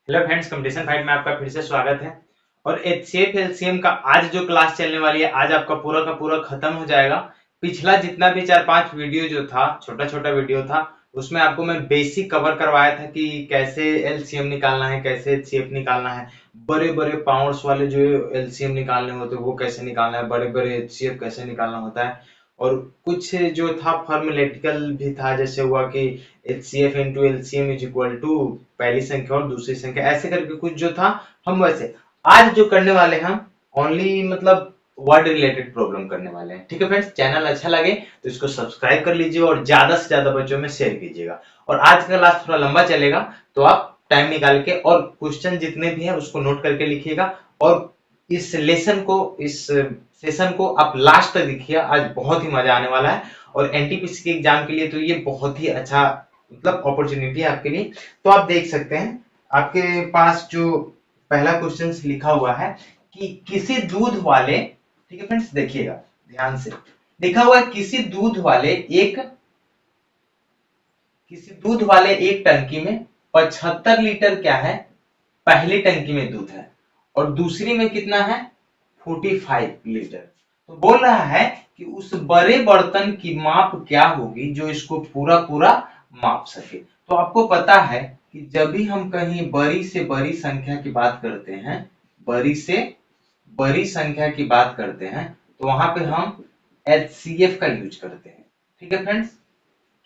Hello friends, competition fight में आपका फिर से स्वागत है। और एचसीएफ एलसीएम का आज जो क्लास चलने वाली है, आज आपका पूरा का पूरा खत्म हो जाएगा। पिछला जितना भी 4-5 वीडियो जो था, छोटा छोटा वीडियो था, उसमें आपको मैं बेसिक कवर करवाया था कि कैसे एलसीएम निकालना है, कैसे एचसीएफ निकालना है, बड़े बड़े पावर्स वाले जो एलसीएम निकालने होते हैं वो कैसे निकालना है, बड़े बड़े एचसीएफ कैसे निकालना होता है। और कुछ जो था फॉर्मेटिकल भी था, जैसे हुआ कि H C F into LCM is equal to पहली संख्या और दूसरी संख्या, ऐसे करके कुछ जो था हम वैसे आज जो करने वाले हैं हम ओनली मतलब वर्ड रिलेटेड प्रॉब्लम करने वाले हैं। ठीक है फ्रेंड्स, चैनल अच्छा लगे तो इसको सब्सक्राइब कर लीजिए और ज्यादा से ज्यादा बच्चों में शेयर कीजिएगा। और आज का क्लास थोड़ा लंबा चलेगा, तो आप टाइम निकाल के और क्वेश्चन जितने भी हैं उसको नोट करके लिखिएगा। और इस लेसन को, इस सेशन को आप लास्ट तक देखिए, आज बहुत ही मजा आने वाला है। और एनटीपीसी के एग्जाम के लिए तो ये बहुत ही अच्छा मतलब अपॉर्चुनिटी है आपके लिए। तो आप देख सकते हैं आपके पास जो पहला क्वेश्चन लिखा हुआ है कि किसी दूध वाले, ठीक है फ्रेंड्स देखिएगा ध्यान से, लिखा हुआ है किसी दूध वाले एक टंकी में 75 लीटर क्या है, पहली टंकी में दूध है, और दूसरी में कितना है, 45 लीटर। तो बोल रहा है कि उस बड़े बर्तन की माप क्या होगी जो इसको पूरा पूरा माप सके। तो आपको पता है कि जब भी हम कहीं बड़ी से बड़ी संख्या की बात करते हैं, बड़ी से बड़ी संख्या की बात करते हैं, तो वहां पे हम एचसीएफ का यूज करते हैं। ठीक है फ्रेंड्स,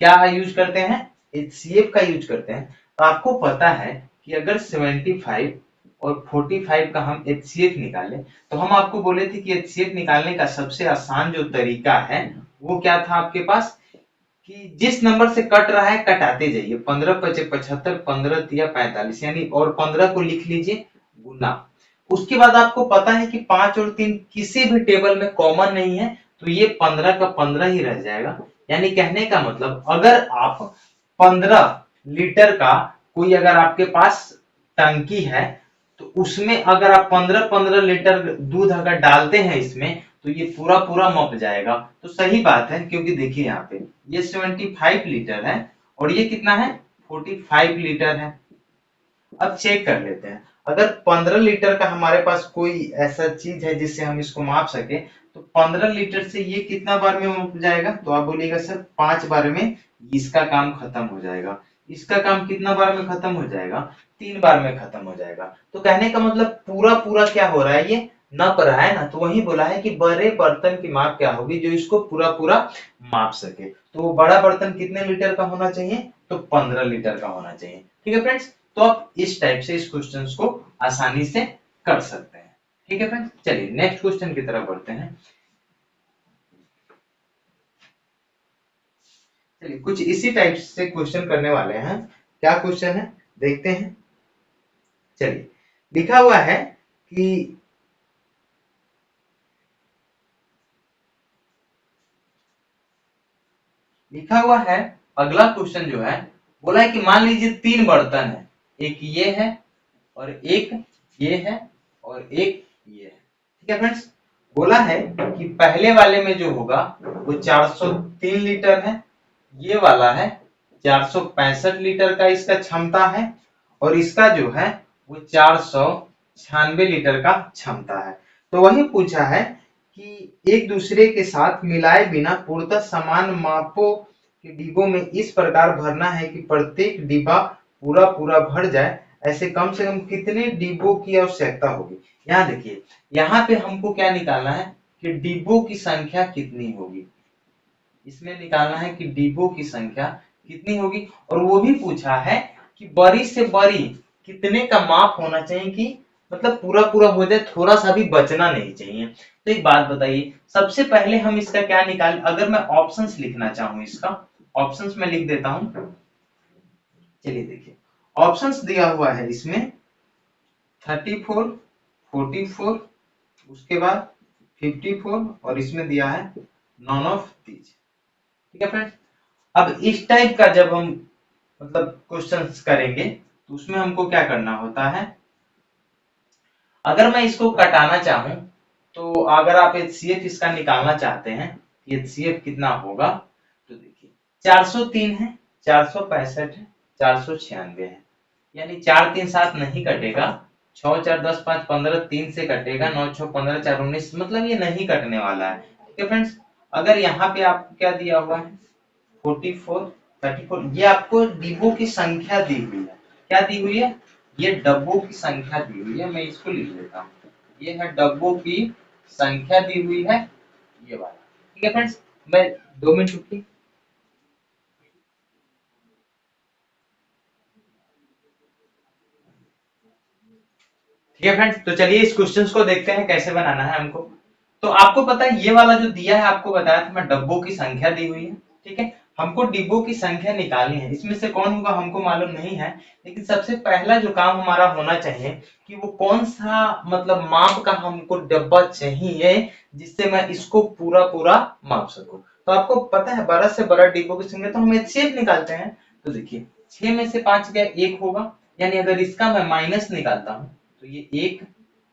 क्या यूज करते हैं, एचसीएफ का यूज करते हैं। तो आपको पता है कि अगर 75 और 45 का हम एचसीएफ निकालें, तो हम आपको बोले थे कि एचसीएफ निकालने का सबसे आसान जो तरीका है वो क्या था आपके पास, कि जिस नंबर से कट रहा है कटाते जाइए, 15 पचे 75, 15 तिया 45, यानी और 15 को लिख लीजिए गुना। उसके बाद आपको पता है कि 5 और 3 किसी भी टेबल में कॉमन नहीं है, तो ये 15 का 15 ही रह जाएगा। यानी कहने का मतलब अगर आप 15 लीटर का कोई अगर आपके पास टंकी है, तो उसमें अगर आप 15-15 लीटर दूध अगर डालते हैं इसमें, तो ये पूरा पूरा मप जाएगा। तो सही बात है, क्योंकि देखिए यहाँ पे ये 75 लीटर है और ये कितना है, 45 लीटर है। अब चेक कर लेते हैं, अगर 15 लीटर का हमारे पास कोई ऐसा चीज है जिससे हम इसको माप सके, तो 15 लीटर से ये कितना बार में माप जाएगा, तो आप बोलिएगा सर 5 बार में इसका काम खत्म हो जाएगा। इसका काम कितना बार में खत्म हो जाएगा, 3 बार में खत्म हो जाएगा। तो कहने का मतलब पूरा पूरा क्या हो रहा है, ये नप रहा है ना। तो वही बोला है कि बड़े बर्तन की माप क्या होगी जो इसको पूरा पूरा माप सके। तो बड़ा बर्तन कितने लीटर का होना चाहिए, तो 15 लीटर का होना चाहिए। ठीक है फ्रेंड्स, तो आप इस टाइप से इस क्वेश्चन को आसानी से कर सकते हैं। ठीक है फ्रेंड्स, चलिए नेक्स्ट क्वेश्चन की तरफ बढ़ते हैं। चलिए कुछ इसी टाइप से क्वेश्चन करने वाले हैं। क्या क्वेश्चन है देखते हैं। चलिए, लिखा हुआ है कि लिखा हुआ है अगला क्वेश्चन जो है, बोला है कि मान लीजिए 3 बर्तन है, एक ये है और एक ये है और एक ये है। ठीक है फ्रेंड्स, बोला है कि पहले वाले में जो होगा वो 403 लीटर है, ये वाला है 465 लीटर का इसका क्षमता है, और इसका जो है वो 496 लीटर का क्षमता है। तो वही पूछा है कि एक दूसरे के साथ मिलाए बिना पूर्णतः समान मापों के डिब्बों में इस प्रकार भरना है कि प्रत्येक डिब्बा पूरा पूरा भर जाए, ऐसे कम से कम कितने डिब्बों की आवश्यकता होगी। यहाँ देखिए, यहाँ पे हमको क्या निकालना है कि डिब्बों की संख्या कितनी होगी, इसमें निकालना है कि डिब्बों की संख्या कितनी होगी। और वो भी पूछा है कि बड़ी से बड़ी कितने का माप होना चाहिए कि मतलब पूरा पूरा हो जाए, थोड़ा सा भी बचना नहीं चाहिए। तो एक बात बताइए, सबसे पहले हम इसका क्या निकाल, अगर मैं ऑप्शंस लिखना चाहूं इसका, ऑप्शंस में लिख देता हूं। चलिए देखिए, ऑप्शंस दिया हुआ है इसमें 34, 44, उसके बाद 54, और इसमें दिया है नॉन ऑफ दीज। ठीक है फ्रेंड्स, अब इस टाइप का जब हम मतलब क्वेश्चंस करेंगे, तो उसमें हमको क्या करना होता है, अगर मैं इसको कटाना चाहूं, तो अगर आप एचसीएफ इसका निकालना चाहते हैं, एचसीएफ कितना होगा, तो देखिए 403 है, 465 है, 496 है। यानी 4 3 7 नहीं कटेगा, 6 4 10 5 15 3 से कटेगा, 9 6 15 4 19, मतलब ये नहीं कटने वाला है। ठीक है फ्रेंड्स, अगर यहाँ पे आपको क्या दिया हुआ है 44 34, ये आपको डिब्बों की संख्या दी हुई है। क्या दी हुई है? ये डब्बों की संख्या दी हुई है, मैं इसको लिख लेता हूँ। ये है डब्बों की संख्या दी हुई है, ये वाला। ठीक है फ्रेंड्स, मैं 2 मिनट रुकिए। ठीक है फ्रेंड्स, तो चलिए इस क्वेश्चन को देखते हैं कैसे बनाना है हमको। तो आपको पता है ये वाला जो दिया है, आपको बताया था मैं, डब्बों की संख्या दी हुई है। ठीक है, हमको डिब्बों की संख्या निकालनी है। इसमें से कौन होगा हमको मालूम नहीं है, लेकिन सबसे पहला जो काम हमारा होना चाहिए कि वो कौन सा मतलब माप का हमको डब्बा चाहिए, जिससे मैं इसको पूरा पूरा माप सकूं। तो आपको पता है बड़ा से बड़ा डिब्बों की संख्या, तो हम एचसीएफ निकालते हैं। तो देखिए 6 में से 5 गया 1 होगा, यानी अगर इसका मैं माइनस निकालता हूँ तो ये 1,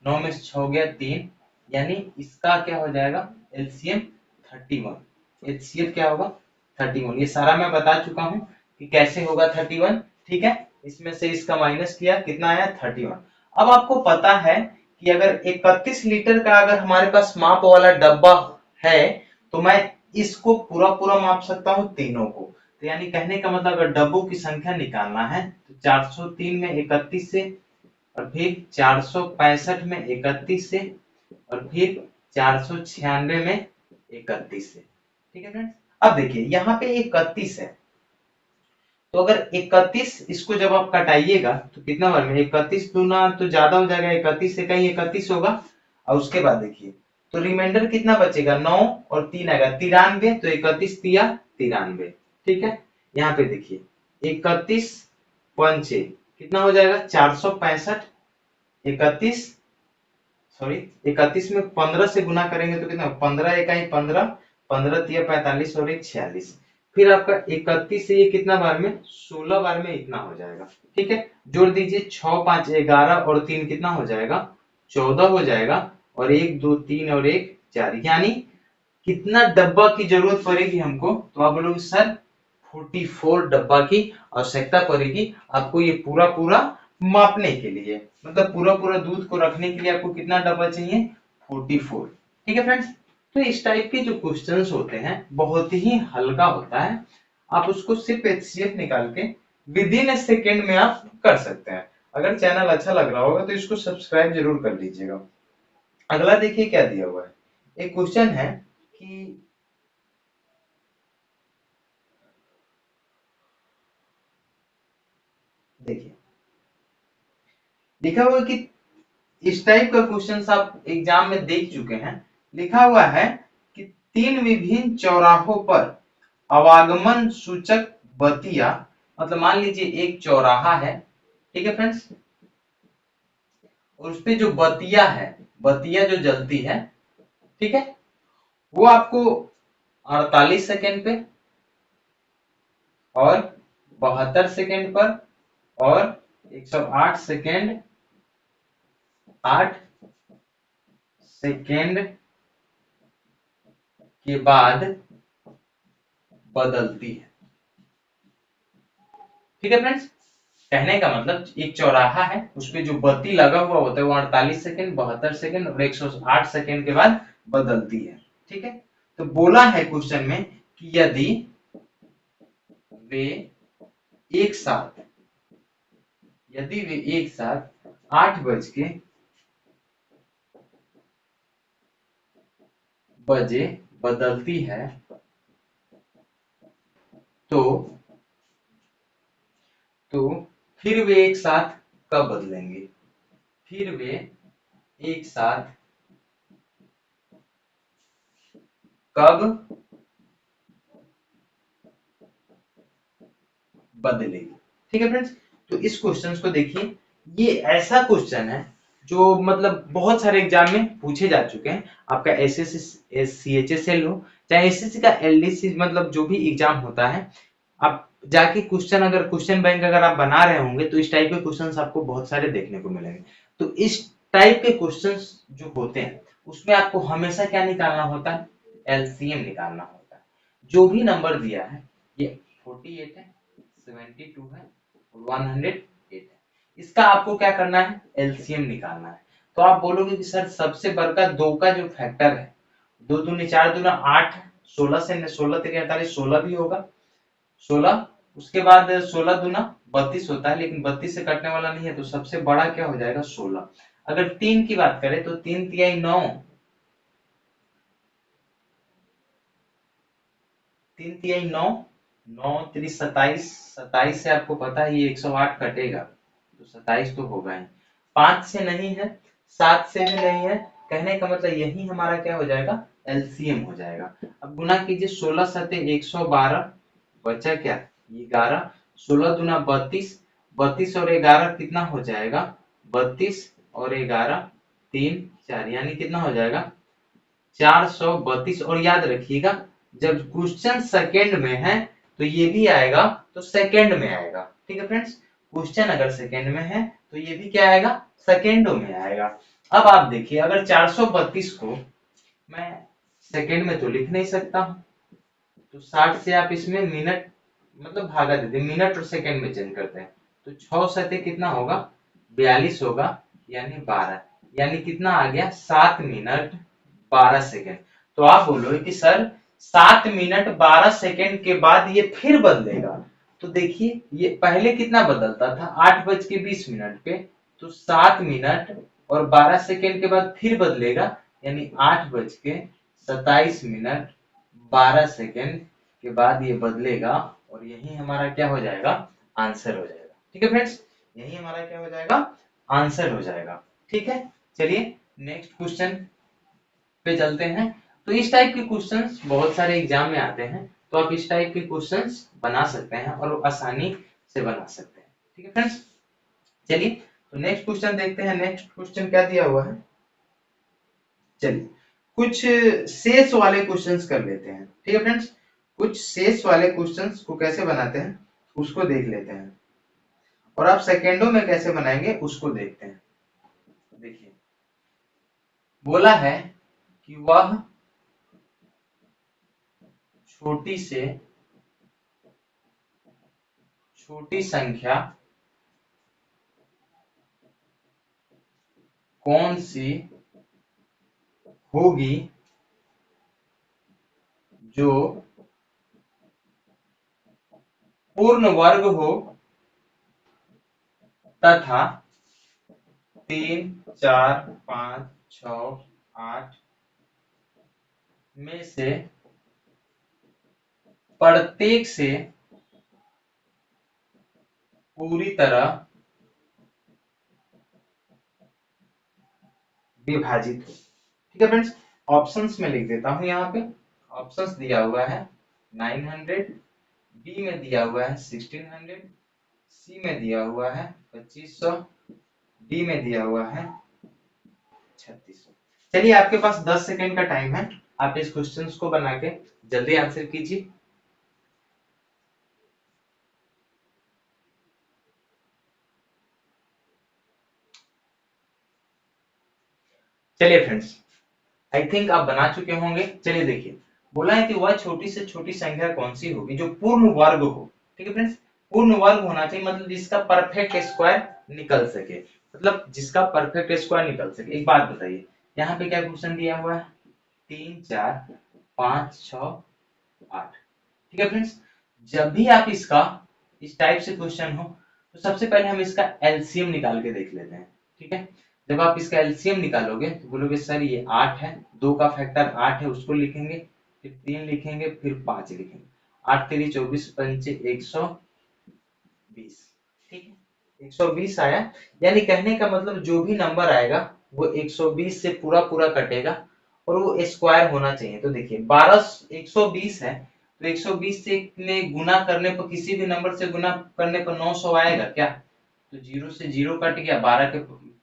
9 में से 6 हो गया 3, यानी इसका क्या हो जाएगा एलसीएम 31। एचसीएफ क्या होगा 31। ये सारा मैं बता चुका हूँ कि कैसे होगा 31। ठीक है, इसमें से इसका माइनस किया, कितना आया 31। अब आपको पता है कि अगर 31 लीटर का अगर हमारे पास माप वाला डब्बा है, तो मैं इसको पूरा पूरा माप सकता हूँ तीनों को। तो यानी कहने का मतलब अगर डब्बों की संख्या निकालना है तो 403 में 31 से, और फिर 465 में 31 से, और फिर 496 में 31 से। ठीक है फ्रेंड्स, अब देखिए यहाँ पे 31 है, तो अगर 31 इसको जब आप कटाइएगा तो कितना बार में 31 दूना तो ज्यादा हो जाएगा, 31 से कहीं 31 होगा, और उसके बाद देखिए तो रिमाइंडर कितना बचेगा 9 और 3 आएगा 93, तो 31 तिया 93। ठीक है, यहाँ पे देखिए 31 पंचे कितना हो जाएगा 465, 31 सॉरी 31 में 15 से गुना करेंगे तो कितना 15 इकाई 15, 15 तिया 45 और 1 46। फिर आपका 31 से ये कितना बार में 16 बार में इतना हो जाएगा। ठीक है, जोड़ दीजिए 6 5 11 और 3 कितना हो जाएगा 14 हो जाएगा, और 1 2 3 और 1 4, यानी कितना डब्बा की जरूरत पड़ेगी हमको, तो आप बोलोगे सर 44 डब्बा की आवश्यकता पड़ेगी आपको ये पूरा पूरा मापने के लिए, मतलब पूरा पूरा दूध को रखने के लिए आपको कितना डब्बा चाहिए 44। ठीक है फ्रेंड्स, तो इस टाइप के जो क्वेश्चंस होते हैं बहुत ही हल्का होता है, आप उसको सिर्फ एचसीएफ निकाल के विद इन ए सेकेंड में आप कर सकते हैं। अगर चैनल अच्छा लग रहा होगा तो इसको सब्सक्राइब जरूर कर लीजिएगा। अगला देखिए क्या दिया हुआ है, एक क्वेश्चन है कि देखिए लिखा हुआ है कि इस टाइप का क्वेश्चन आप एग्जाम में देख चुके हैं। लिखा हुआ है कि 3 विभिन्न चौराहों पर आवागमन सूचक बत्तियां, मतलब मान लीजिए एक चौराहा है। ठीक है फ्रेंड्स, और उस पे जो बत्तियां है, बत्तियां जो जलती है, ठीक है, वो आपको 48 सेकेंड पे और 72 सेकेंड पर और 108 सेकेंड 8 सेकेंड के बाद बदलती है। ठीक है फ्रेंड्स, कहने का मतलब एक चौराहा है, उसपे जो बत्ती लगा हुआ होता है वो 48 सेकेंड 72 सेकेंड और 108 सेकेंड के बाद बदलती है। ठीक है, तो बोला है क्वेश्चन में कि यदि वे एक साथ यदि वे एक साथ 8 बजे बदलती है तो तो फिर वे एक साथ कब बदलेंगे, फिर वे एक साथ कब बदलेगी। ठीक है फ्रेंड्स, तो इस क्वेश्चन को देखिए, ये ऐसा क्वेश्चन है जो मतलब बहुत सारे एग्जाम में पूछे जा चुके हैं। आपका एसएससी सीएचएसएल हो चाहे एसएससी का एलडीसी, मतलब जो भी एग्जाम होता है, आप जाके क्वेश्चन अगर क्वेश्चन बैंक अगर आप बना रहे होंगे तो इस टाइप के क्वेश्चंस आपको बहुत सारे देखने को मिलेंगे। तो इस टाइप के क्वेश्चंस जो होते हैं उसमें आपको हमेशा क्या निकालना होता है एलसीएम निकालना होता है। जो भी नंबर दिया है, ये 48 है 72 है 108 है, इसका आपको क्या करना है, एलसीएम निकालना है। तो आप बोलोगे कि सर सबसे बड़का 2 का जो फैक्टर है, 2 दूनी 4 दूना 8, 16 से 16 3 48, 16 भी होगा 16, उसके बाद 16 दूना 32 होता है, लेकिन 32 से कटने वाला नहीं है, तो सबसे बड़ा क्या हो जाएगा 16। अगर 3 की बात करें तो 3 तिहाई 9, 3 तिहाई 9, 9 3 27, 27 से आपको पता है ये 108 कटेगा, तो 27 तो होगा ही। 5 से नहीं है, 7 से भी नहीं है, कहने का मतलब यही हमारा क्या हो जाएगा, एलसीएम हो जाएगा। अब गुना कीजिए, 16 सते 112, बचा क्या 11, 16 दूना 32, 32 और 11 कितना हो जाएगा, 32 और 11 3 4, यानी कितना हो जाएगा 432। और याद रखिएगा जब क्वेश्चन सेकंड में है तो ये भी आएगा, तो सेकंड में आएगा, ठीक है फ्रेंड्स। क्वेश्चन अगर सेकंड में है तो ये भी क्या आएगा, सेकंडों में आएगा। अब आप देखिए, अगर 432 को मैं सेकंड में तो लिख नहीं सकता हूं, तो 60 से आप इसमें मिनट मतलब भागा देते, मिनट और सेकंड में चेंज करते हैं, तो 6 सते कितना होगा 42 होगा, यानी 12, यानी कितना आ गया 7 मिनट 12 सेकंड। तो आप बोलोगे कि सर 7 मिनट 12 सेकंड के बाद ये फिर बदलेगा, तो देखिए ये पहले कितना बदलता था 8:20 पे, तो 7 मिनट और 12 सेकंड के बाद फिर बदलेगा, यानी 8:27 12 सेकंड के बाद ये बदलेगा, और यही हमारा क्या हो जाएगा, आंसर हो जाएगा। ठीक है फ्रेंड्स, यही हमारा क्या हो जाएगा, आंसर हो जाएगा। ठीक है, चलिए नेक्स्ट क्वेश्चन पे चलते हैं। तो इस टाइप के क्वेश्चंस बहुत सारे एग्जाम में आते हैं, तो आप इस टाइप के क्वेश्चंस बना सकते हैं और आसानी से बना सकते हैं। ठीक है फ्रेंड्स, चलिए तो नेक्स्ट क्वेश्चन देखते हैं। नेक्स्ट क्वेश्चन क्या दिया हुआ है, चलिए कुछ शेष वाले क्वेश्चंस कर लेते हैं। ठीक है फ्रेंड्स, कुछ शेष वाले क्वेश्चंस को कैसे बनाते हैं उसको देख लेते हैं, और आप सेकेंडों में कैसे बनाएंगे उसको देखते हैं। देखिए बोला है कि वह छोटी से छोटी संख्या कौन सी होगी जो पूर्ण वर्ग हो तथा 3 4 5 6 8 में से प्रत्येक से पूरी तरह विभाजित हो। ठीक है फ्रेंड्स, ऑप्शंस में लिख देता हूं, यहाँ पे ऑप्शंस दिया हुआ है 900, बी में दिया हुआ है 1600, सी में दिया हुआ है 2500, डी में दिया हुआ है 3600। चलिए आपके पास 10 सेकंड का टाइम है, आप इस क्वेश्चंस को बना के जल्दी आंसर कीजिए। चलिए फ्रेंड्स, आई थिंक आप बना चुके होंगे। चलिए देखिए, बोला है कि वह छोटी से छोटी संख्या कौन सी होगी जो पूर्ण वर्ग हो। ठीक है फ्रेंड्स, पूर्ण वर्ग होना चाहिए, मतलब जिसका परफेक्ट स्क्वायर निकल सके, मतलब जिसका परफेक्ट स्क्वायर निकल सके। एक बात बताइए, यहाँ पे क्या क्वेश्चन दिया हुआ है, 3 4 5 6 8। ठीक है फ्रेंड्स, जब भी आप इसका इस टाइप से क्वेश्चन हो तो सबसे पहले हम इसका एलसीएम निकाल के देख लेते हैं। ठीक है, जब आप इसका एलसीएम निकालोगे तो बोलोगे सर ये 8 है, 2 का फैक्टर 8 है, उसको लिखेंगे, फिर 3 लिखेंगे, फिर 5 लिखेंगे, 8 3 24 पंचे 120। ठीक है, 120 आया, यानी कहने का मतलब जो भी नंबर आएगा वो 120 से पूरा पूरा कटेगा और वो स्क्वायर होना चाहिए। तो देखिए 120 है, तो 120 से में गुना करने पर, किसी भी नंबर से गुना करने पर 900 आएगा क्या, तो 0 से 0 कट गया, 12 के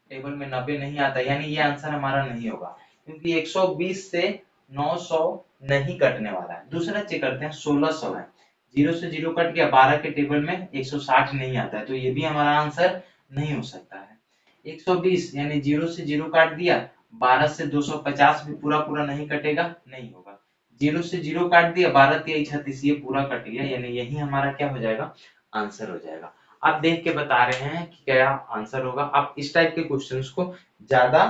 टेबल में 90 नहीं आता, यानी ये आंसर हमारा नहीं होगा, क्योंकि 120 से 900 नहीं कटने वाला है। दूसरा चेक करते हैं, 1600 है, 0 से 0 कट गया, 12 के टेबल में 160 नहीं आता है, तो ये भी हमारा आंसर नहीं हो सकता है। 120 यानी 0 से 0 काट दिया, 12 से 250 भी पूरा पूरा नहीं कटेगा, नहीं होगा। 0 से 0 काट दिया, 12 3 36, ये पूरा कट गया, यानी यही हमारा क्या हो जाएगा, आंसर हो जाएगा। आप देख के बता रहे हैं कि क्या आंसर होगा। आप इस टाइप के क्वेश्चंस को ज्यादा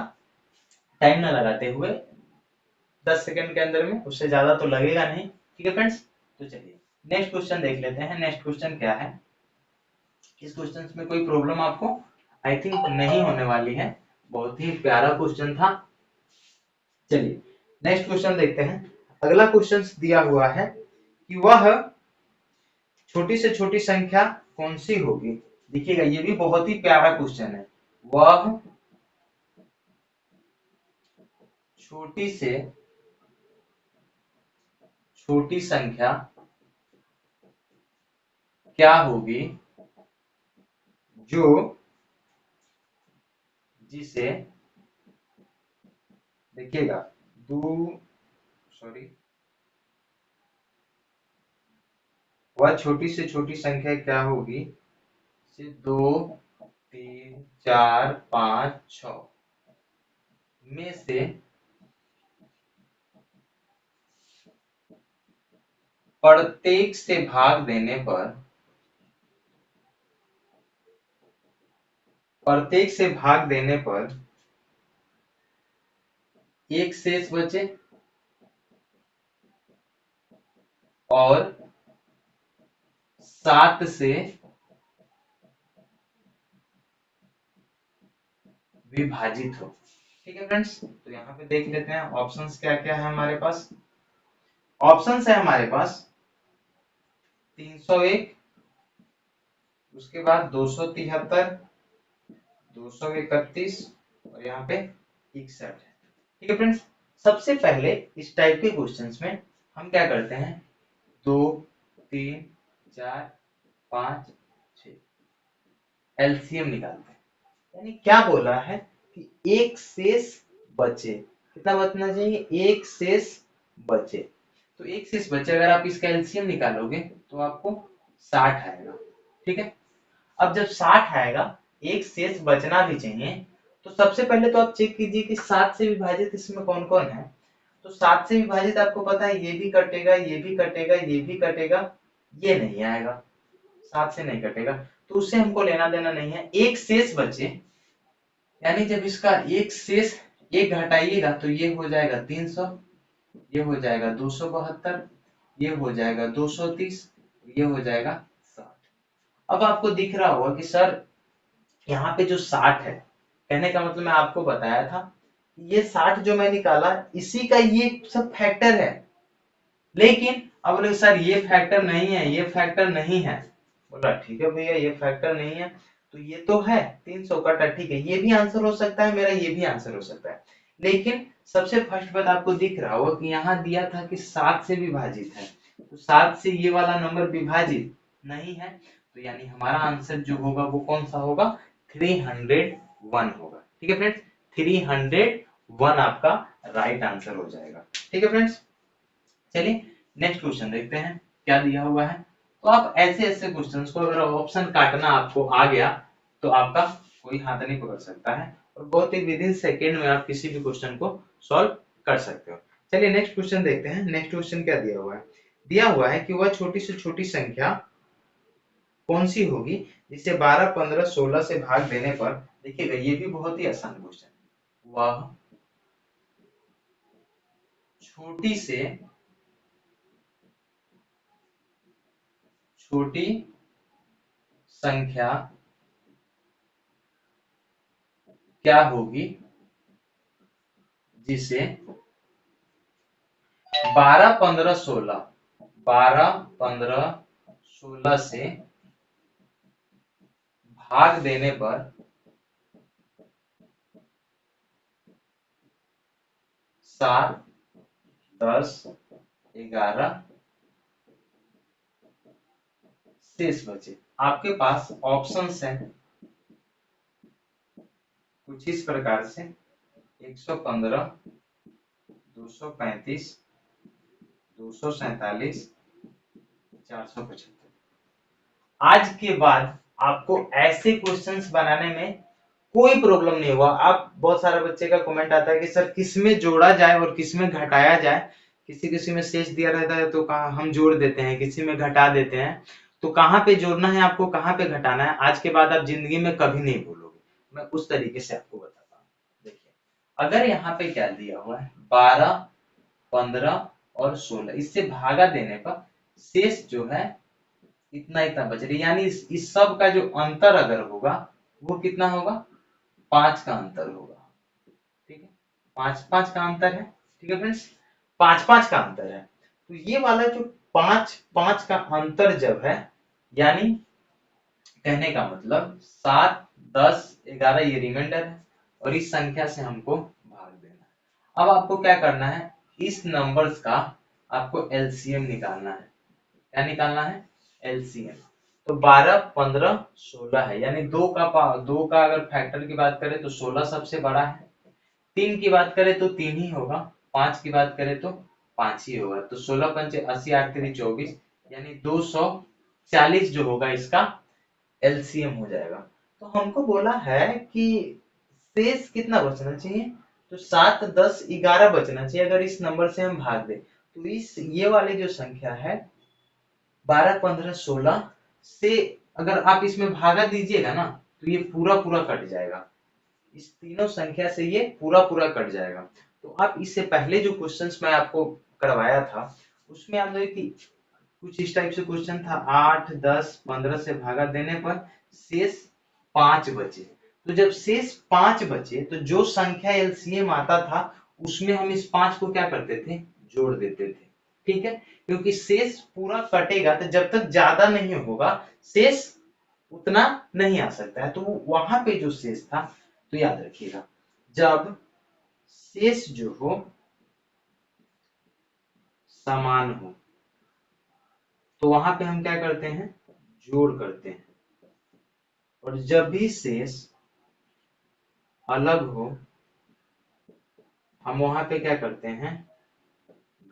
टाइम ना लगाते हुए 10 सेकंड के अंदर में, उससे ज्यादा तो लगेगा नहीं। ठीक है फ्रेंड्स, तो चलिए नेक्स्ट क्वेश्चन देख लेते हैं। नेक्स्ट क्वेश्चन क्या है, इस क्वेश्चन में कोई प्रॉब्लम आपको आई थिंक नहीं होने वाली है, बहुत ही प्यारा क्वेश्चन था। चलिए नेक्स्ट क्वेश्चन देखते हैं। अगला क्वेश्चन दिया हुआ है कि वह छोटी से छोटी संख्या कौन सी होगी। देखिएगा ये भी बहुत ही प्यारा क्वेश्चन है। वह छोटी से छोटी संख्या क्या होगी जो जिसे, देखिएगा दो, सॉरी, वह छोटी से छोटी संख्या क्या होगी से 2, 3, 4, 5, 6 में से प्रत्येक से भाग देने पर, प्रत्येक से भाग देने पर एक शेष बचे और 7 से विभाजित हो। ठीक है फ्रेंड्स, तो यहाँ पे देख लेते हैं ऑप्शंस क्या क्या है हमारे पास। ऑप्शंस है हमारे पास 301, उसके बाद 273, 231 और यहाँ पे 61 है। ठीक है फ्रेंड्स, सबसे पहले इस टाइप के क्वेश्चंस में हम क्या करते हैं, 2, 3, 4, 5, 6 एलसीएम निकालते हैं। यानी क्या बोला है कि एक शेष बचे, कितना बचना चाहिए, एक शेष बचे। तो एक शेष बचे, अगर आप इसका एलसीएम निकालोगे तो आपको 60 आएगा। ठीक है, अब जब 60 आएगा, एक शेष बचना भी चाहिए, तो सबसे पहले तो आप चेक कीजिए कि 7 से विभाजित इसमें कौन कौन है। तो 7 से विभाजित आपको पता है ये भी कटेगा, ये भी कटेगा, ये भी कटेगा, ये नहीं आएगा, 7 से नहीं कटेगा, तो उससे हमको लेना देना नहीं है। एक शेष बचे, यानी जब इसका एक शेष एक घटाइएगा तो ये हो जाएगा 300, ये हो जाएगा 272, ये हो जाएगा 230, ये हो जाएगा 60। अब आपको दिख रहा होगा कि सर यहाँ पे जो 60 है, कहने का मतलब मैं आपको बताया था ये 60 जो मैं निकाला इसी का ये सब फैक्टर है, लेकिन अब बोले सर ये फैक्टर नहीं है, ये फैक्टर नहीं है। बोला ठीक है भैया ये फैक्टर नहीं है, तो ये तो है 300 कटा, ठीक है ये भी आंसर हो सकता है मेरा, ये भी आंसर हो सकता है। लेकिन सबसे फर्स्ट बात आपको दिख रहा होगा कि यहाँ दिया था कि 7 से विभाजित है, तो 7 से ये वाला नंबर विभाजित नहीं है, तो यानी हमारा आंसर जो होगा वो कौन सा होगा, 301 होगा। ठीक है फ्रेंड्स, 301 आपका राइट आंसर हो जाएगा। ठीक है फ्रेंड्स, चलिए नेक्स्ट क्वेश्चन देखते हैं क्या दिया हुआ है। तो आप ऐसे ऐसे क्वेश्चंस को अगर ऑप्शन काटना आपको आ गया तो आपका कोई हाथ नहीं पकड़ सकता है, और बहुत ही विद इन सेकेंड में आप किसी भी क्वेश्चन को सॉल्व कर सकते हो। चलिए नेक्स्ट क्वेश्चन देखते हैं। नेक्स्ट क्वेश्चन क्या दिया हुआ है, दिया हुआ है कि वह छोटी से छोटी संख्या कौन सी होगी जिसे 12, 15, 16 से भाग देने पर, देखिएगा ये भी बहुत ही आसान क्वेश्चन है, वह छोटी से छोटी संख्या क्या होगी जिसे 12, 15, 16, 12, 15, 16 से भाग देने पर 7, 10, 11 शेष बचे। आपके पास ऑप्शंस हैं कुछ इस प्रकार से, 115, 235, 247, 475। आज के बाद आपको ऐसे क्वेश्चंस बनाने में कोई प्रॉब्लम नहीं होगा। आप बहुत सारे बच्चे का कमेंट आता है कि सर किसमें जोड़ा जाए और किसमें घटाया जाए, किसी किसी में शेष दिया रहता है तो कहा हम जोड़ देते हैं, किसी में घटा देते हैं, तो कहाँ पे जोड़ना है आपको, कहाँ पे घटाना है, आज के बाद आप जिंदगी में कभी नहीं भूलोगे। मैं उस तरीके से आपको बताता हूँ। देखिए, अगर यहाँ पे क्या दिया हुआ है 12, 15 और 16, इससे भागा देने पर शेष जो है इतना इतना बच रही, यानी इस सब का जो अंतर अगर होगा वो कितना होगा, 5 का अंतर होगा। ठीक है, 5 5 का अंतर है। ठीक है फ्रेंड्स, 5 5 का अंतर है। तो ये वाला जो 5 5 का अंतर जब है, यानी कहने का मतलब 7 10 11 ये रिमाइंडर है और इस संख्या से हमको भाग देना है। अब आपको क्या करना है, इस नंबर्स का आपको एलसीएम निकालना है। क्या निकालना है, एलसीएम। तो 12 15 16 है, यानी दो का अगर फैक्टर की बात करें तो 16 सबसे बड़ा है, 3 की बात करें तो 3 ही होगा, 5 की बात करें तो 5 ही होगा। तो 16 पंचे 80 8 3 24, यानी 240 जो होगा इसका एलसीएम हो जाएगा। तो हमको बोला है कि शेष कितना बचना चाहिए, तो 7 10 11 बचना चाहिए अगर इस नंबर से हम भाग दें। तो इस ये वाली जो संख्या है 12 15 16 से अगर आप इसमें भागा दीजिएगा ना, तो ये पूरा पूरा कट जाएगा, इस तीनों संख्या से ये पूरा पूरा कट जाएगा। तो आप इससे पहले जो क्वेश्चंस मैं आपको करवाया था उसमें आप देखिए कि कुछ इस टाइप से क्वेश्चन था, 8 10 15 से भागा देने पर शेष 5 बचे। तो जब शेष 5 बचे तो जो संख्या एलसीएम आता था उसमें हम इस 5 को क्या करते थे, जोड़ देते थे। ठीक है, क्योंकि शेष पूरा कटेगा तो जब तक ज्यादा नहीं होगा शेष उतना नहीं आ सकता है। तो वहां पे जो शेष था, तो याद रखिएगा जब शेष जो हो समान हो तो वहां पे हम क्या करते हैं, जोड़ करते हैं, और जब भी शेष अलग हो हम वहां पे क्या करते हैं,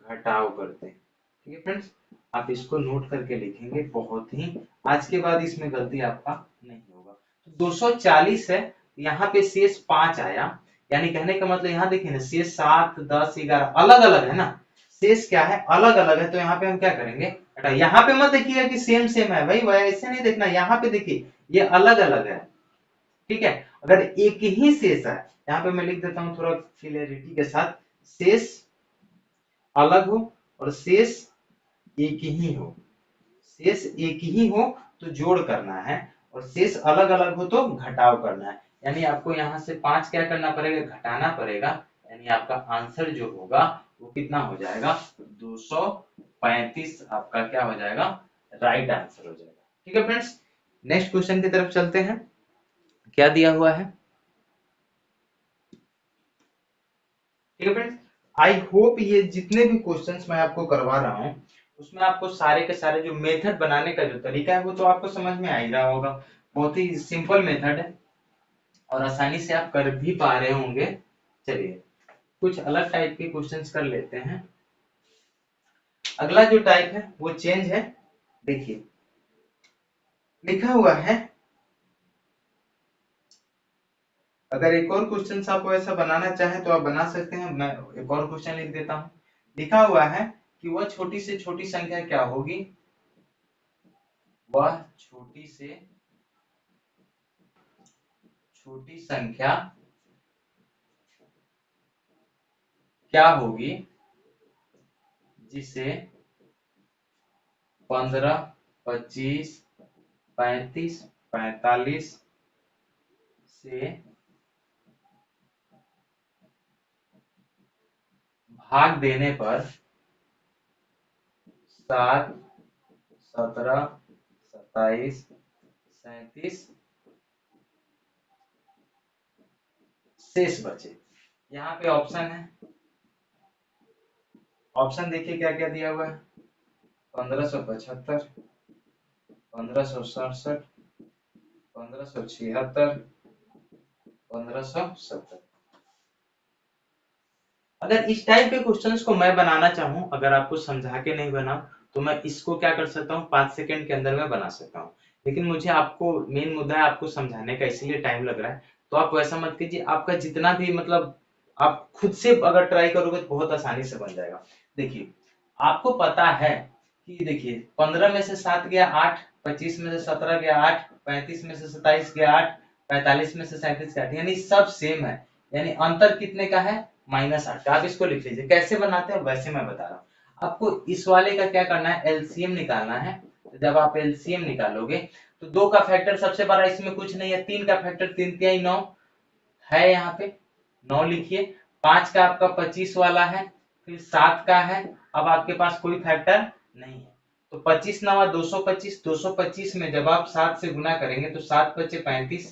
घटाव करते हैं। ठीक है फ्रेंड्स, आप इसको नोट करके लिखेंगे, बहुत ही आज के बाद इसमें गलती आपका नहीं होगा। तो 240 है, यहाँ पे शेष 5 आया, यानी कहने का मतलब यहाँ देखिए ना शेष 7 10 11 अलग अलग है ना, शेष क्या है अलग अलग है, तो यहाँ पे हम क्या करेंगे घटा। यहाँ पे मत देखिएगा कि सेम सेम है भाई, वह ऐसे नहीं देखना, यहाँ पे देखिए ये अलग अलग है। ठीक है, अगर एक ही शेष है, यहाँ पे मैं लिख देता हूँ थोड़ा क्लियरिटी के साथ, शेष अलग हो और शेष एक ही हो, शेष एक ही हो तो जोड़ करना है, और शेष अलग अलग हो तो घटाव करना है। यानी आपको यहाँ से 5 क्या करना पड़ेगा, घटाना पड़ेगा, यानी आपका आंसर जो होगा वो कितना हो जाएगा, 235 आपका क्या हो जाएगा, राइट आंसर हो जाएगा। ठीक है फ्रेंड्स, नेक्स्ट क्वेश्चन की तरफ चलते हैं। क्या दिया हुआ है, ठीक है फ्रेंड्स, आई होप ये जितने भी क्वेश्चंस मैं आपको करवा रहा हूँ उसमें आपको सारे के सारे जो मेथड बनाने का जो तरीका है वो तो आपको समझ में आ ही रहा होगा। बहुत ही सिंपल मेथड है और आसानी से आप कर भी पा रहे होंगे। चलिए कुछ अलग टाइप के क्वेश्चंस कर लेते हैं। अगला जो टाइप है वो चेंज है। देखिए लिखा हुआ है, अगर एक और क्वेश्चन आप ऐसा बनाना चाहें तो आप बना सकते हैं। मैं एक और क्वेश्चन लिख देता हूं। लिखा हुआ है कि वह छोटी से छोटी संख्या क्या होगी, वह छोटी से छोटी संख्या क्या होगी जिसे 15 25 35 45 से भाग देने पर 7 17 27 37 शेष बचे। यहाँ पे ऑप्शन है, ऑप्शन देखिए क्या क्या दिया हुआ है, 1575 1567 1576 1570। अगर इस टाइप के क्वेश्चंस को मैं बनाना चाहूं, अगर आपको समझा के नहीं बना तो मैं इसको क्या कर सकता हूं, 5 सेकंड के अंदर में बना सकता हूं। लेकिन मुझे आपको मेन मुद्दा है आपको समझाने का, इसीलिए टाइम लग रहा है। तो आप वैसा मत कीजिए, आपका जितना भी मतलब आप खुद से अगर ट्राई करोगे तो बहुत आसानी से बन जाएगा। देखिए आपको पता है कि देखिए 15 में से 7 गया 8, 25 में से 17 गया 8, 35 में से 27 गया 8, 45 में से 37 गया 8, यानी सब सेम है, यानी अंतर कितने का है, -8 का। आप इसको लिख लीजिए, कैसे बनाते हैं वैसे मैं बता रहा हूँ। आपको इस वाले का क्या करना है, एलसीएम निकालना है। तो जब आप एलसीएम निकालोगे तो 2 का फैक्टर सबसे बड़ा इसमें कुछ नहीं है, 3 का फैक्टर 3 तिहाई 9 है, यहाँ पे 9 लिखिए। 5 का आपका 25 वाला है, फिर 7 का है, अब आपके पास कोई फैक्टर नहीं है, तो 25 नवा 225, 225 में जब आप 7 से गुना करेंगे तो 7 बचे 35,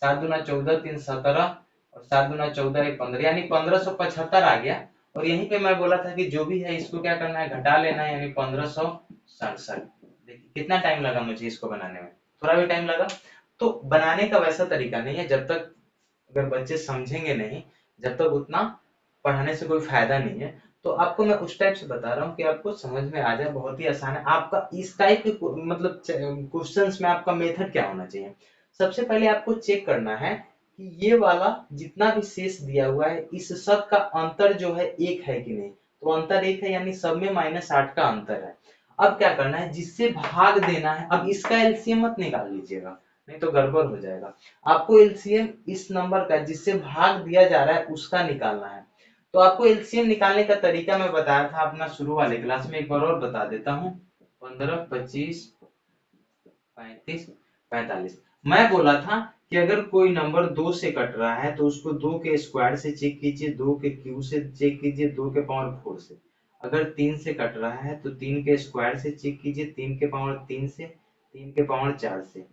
7 दूना 14, 3 17 और 7 दूना 14 1 15, यानी 1575 आ गया। और यहीं पे मैं बोला था कि जो भी है इसको क्या करना है, घटा लेना है, यानी 1567। देखिए कितना टाइम लगा मुझे इसको बनाने में, थोड़ा भी टाइम लगा। तो बनाने का वैसा तरीका नहीं है, जब तक अगर बच्चे समझेंगे नहीं, जब तक उतना पढ़ाने से कोई फायदा नहीं है। तो आपको मैं उस टाइप से बता रहा हूँ कि आपको समझ में आ जाए, बहुत ही आसान है। आपका इस टाइप के मतलब क्वेश्चंस में आपका मेथड क्या होना चाहिए, सबसे पहले आपको चेक करना है कि ये वाला जितना भी शेष दिया हुआ है इस सब का अंतर जो है एक है कि नहीं, तो अंतर एक है, यानी सब में -8 का अंतर है। अब क्या करना है, जिससे भाग देना है, अब इसका एलसीएम मत निकाल लीजिएगा, नहीं तो गड़बड़ हो जाएगा। आपको एलसीएम इस नंबर का जिससे भाग दिया जा रहा है उसका निकालना है। तो आपको एलसीएम निकालने का तरीका मैं बताया था अपना शुरू वाले क्लास में, एक बार और बता देता हूँ। 15, 25, 35, 45। मैं बोला था कि अगर कोई नंबर 2 से कट रहा है तो उसको 2 के स्क्वायर से चेक कीजिए, 2 के क्यूब से चेक कीजिए, 2 के पावर 4 से। अगर 3 से कट रहा है तो 3 के स्क्वायर से चेक कीजिए, 3 के पावर 3 से, 3 के पावर 4 से।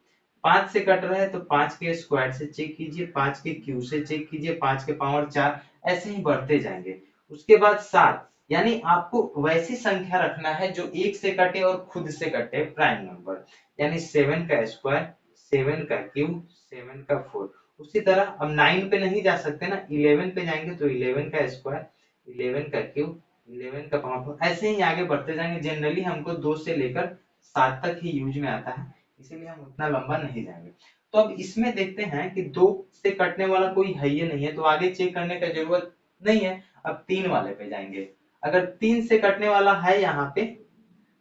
5 से कट रहा है तो 5 के स्क्वायर से चेक कीजिए, 5 के क्यूब से चेक कीजिए, 5 के पावर 4, ऐसे ही बढ़ते जाएंगे। उसके बाद 7, यानी आपको वैसी संख्या रखना है जो एक से कटे और खुद से कटे, प्राइम नंबर, यानी 7 का स्क्वायर, 7 का क्यूब, 7 का 4। उसी तरह अब 9 पे नहीं जा सकते ना, 11 पे जाएंगे तो 11 का स्क्वायर, 11 का क्यूब, 11 का पावर 4, ऐसे ही आगे बढ़ते जाएंगे। जनरली हमको 2 से लेकर 7 तक ही यूज में आता है, इसीलिए हम उतना लंबा नहीं जाएंगे। तो अब इसमें देखते हैं कि 2 से कटने वाला कोई है ही नहीं है, तो आगे चेक करने का जरूरत नहीं है। अब 3 वाले पे जाएंगे, अगर 3 से कटने वाला है यहाँ पे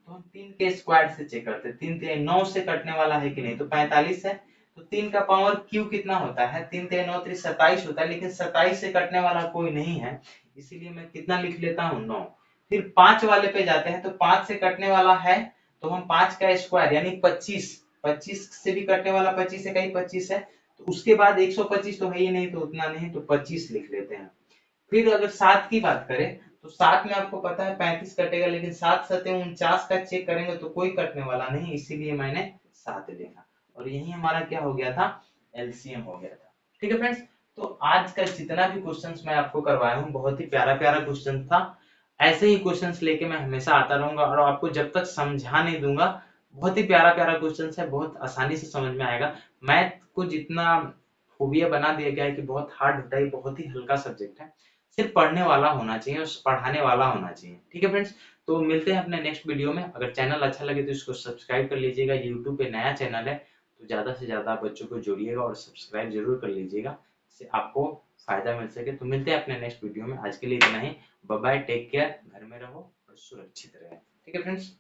तो हम 3 के स्क्वायर से चेक करते हैं, 3 तिहाई 9 से कटने वाला है कि नहीं, तो 45 है। तो 3 का पावर क्यू कितना होता है, 3 तिहाई 9 त्रिक 27 होता है, लेकिन 27 से कटने वाला कोई नहीं है, इसीलिए मैं कितना लिख लेता हूँ, 9। फिर 5 वाले पे जाते हैं, तो 5 से कटने वाला है तो हम 5 का स्क्वायर यानी 25, 25 से भी कटने वाला 25 है, कहीं 25 है, तो उसके बाद 125 तो है ही नहीं, तो उतना नहीं, तो 25 लिख लेते हैं। फिर अगर 7 की बात करें तो 7 में आपको पता है 35 कटेगा, लेकिन 7 सते 49 का चेक करेंगे तो कोई कटने वाला नहीं, इसीलिए मैंने 7 लिखा। और यही हमारा क्या हो गया था, एलसीएम हो गया था। ठीक है फ्रेंड्स, तो आज का जितना भी क्वेश्चंस मैं आपको करवाया हूँ बहुत ही प्यारा प्यारा क्वेश्चन था। ऐसे ही क्वेश्चंस लेके मैं हमेशा आता रहूंगा, और आपको जब तक समझा नहीं दूंगा, बहुत ही प्यारा प्यारा क्वेश्चन है, बहुत आसानी से समझ में आएगा। मैथ को जितना फोबिया बना दिया गया है कि बहुत हार्ड होता है, बहुत ही हल्का सब्जेक्ट है, सिर्फ पढ़ने वाला होना चाहिए और पढ़ाने वाला होना चाहिए। ठीक है फ्रेंड्स, तो मिलते हैं अपने नेक्स्ट वीडियो में। अगर चैनल अच्छा लगे तो इसको सब्सक्राइब कर लीजिएगा, यूट्यूब पे नया चैनल है तो ज्यादा से ज्यादा बच्चों को जोड़िएगा और सब्सक्राइब जरूर कर लीजिएगा, इससे आपको फायदा मिल सके। तो मिलते हैं अपने नेक्स्ट वीडियो में, आज के लिए इतना ही। बाय बाय, टेक केयर, घर में रहो और सुरक्षित रहे। ठीक है फ्रेंड्स।